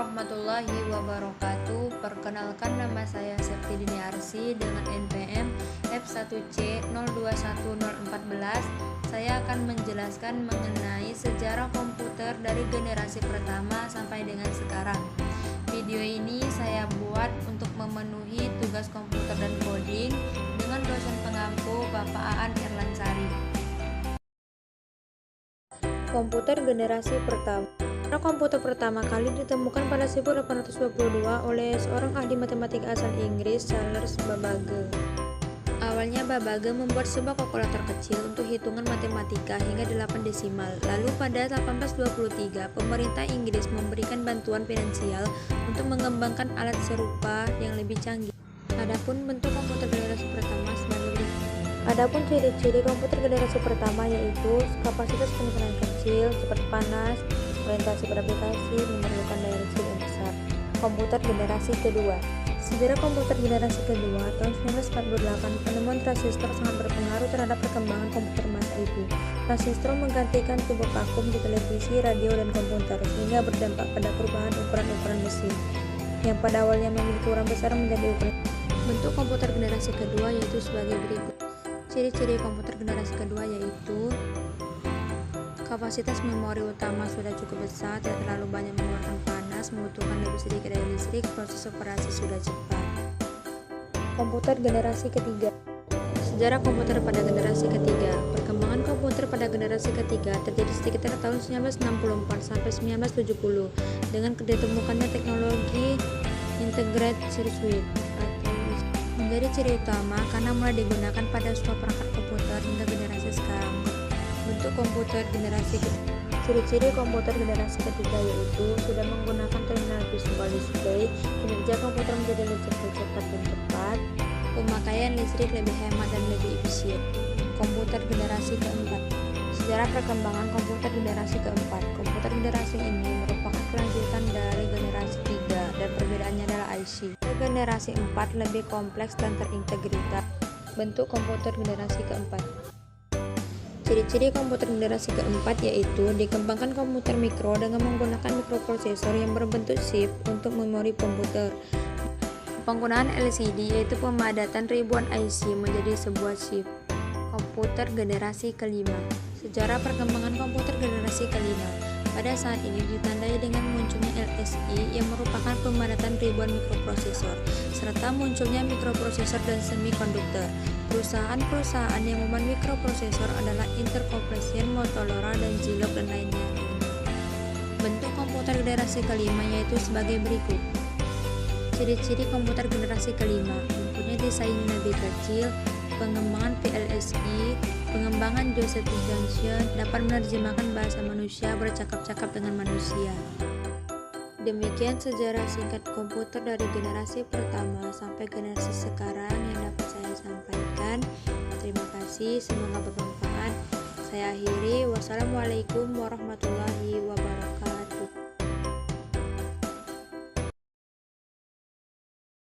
warahmatullahi wabarakatuh. Perkenalkan, nama saya Septi Diniarsi dengan NPM F1C021014. Saya akan menjelaskan mengenai sejarah komputer dari generasi pertama sampai dengan sekarang. Video ini saya buat untuk memenuhi tugas komputer dan coding dengan dosen pengampu Bapak Aan Irlansari. Komputer generasi pertama. Komputer pertama kali ditemukan pada 1822 oleh seorang ahli matematika asal Inggris, Charles Babbage. Awalnya Babbage membuat sebuah kalkulator kecil untuk hitungan matematika hingga 8 desimal. Lalu pada 1823, pemerintah Inggris memberikan bantuan finansial untuk mengembangkan alat serupa yang lebih canggih. Adapun bentuk komputer generasi pertama sebagai berikut. Adapun ciri-ciri komputer generasi pertama yaitu kapasitas penyimpanan kecil, cepat panas, orientasi pada aplikasi, memerlukan daya listrik yang besar. Komputer generasi kedua. Sejarah komputer generasi kedua tahun 1948, penemuan transistor sangat berpengaruh terhadap perkembangan komputer masa itu. Transistor menggantikan tubuh vakum di televisi, radio, dan komputer, sehingga berdampak pada perubahan ukuran-ukuran mesin yang pada awalnya memiliki ukuran besar menjadi ukuran. Bentuk komputer generasi kedua yaitu sebagai berikut. Ciri-ciri komputer generasi kedua yaitu kapasitas memori utama sudah cukup besar, tidak terlalu banyak mengeluarkan panas, membutuhkan lebih sedikit daya listrik, proses operasi sudah cepat. Komputer generasi ketiga. Sejarah komputer pada generasi ketiga. Perkembangan komputer pada generasi ketiga terjadi sekitar tahun 1964 sampai 1970 dengan ditemukannya teknologi integrated circuit menjadi ciri utama karena mulai digunakan pada semua perangkat komputer hingga generasi sekarang. Bentuk komputer generasi ketiga. Ciri-ciri komputer generasi ketiga yaitu sudah menggunakan terminal visual display, kinerja komputer menjadi lebih cepat dan cepat, pemakaian listrik lebih hemat dan lebih efisien. Komputer generasi keempat. Sejarah perkembangan komputer generasi keempat. Komputer generasi ini merupakan kelanjutan dari generasi 3 dan perbedaannya adalah IC. Generasi 4 lebih kompleks dan terintegritas. Bentuk komputer generasi keempat. Ciri-ciri komputer generasi keempat yaitu dikembangkan komputer mikro dengan menggunakan mikroprosesor yang berbentuk chip untuk memori komputer. Penggunaan LCD yaitu pemadatan ribuan IC menjadi sebuah chip. Komputer generasi kelima. Sejarah perkembangan komputer generasi kelima. Pada saat ini ditandai dengan munculnya LSI yang merupakan pemadatan ribuan mikroprosesor, serta munculnya mikroprosesor dan semikonduktor. Perusahaan-perusahaan yang membuat mikroprosesor adalah Intel Corporation, Motorola, dan Zilog, dan lainnya. Bentuk komputer generasi kelima yaitu sebagai berikut. Ciri-ciri komputer generasi kelima, mempunyai desain lebih kecil, pengembangan PLSI, pengembangan Joseph Junction, dapat menerjemahkan bahasa manusia, bercakap-cakap dengan manusia. Demikian sejarah singkat komputer dari generasi pertama sampai generasi sekarang yang dapat saya sampaikan. Terima kasih, semoga bermanfaat. Saya akhiri. Wassalamualaikum warahmatullahi wabarakatuh.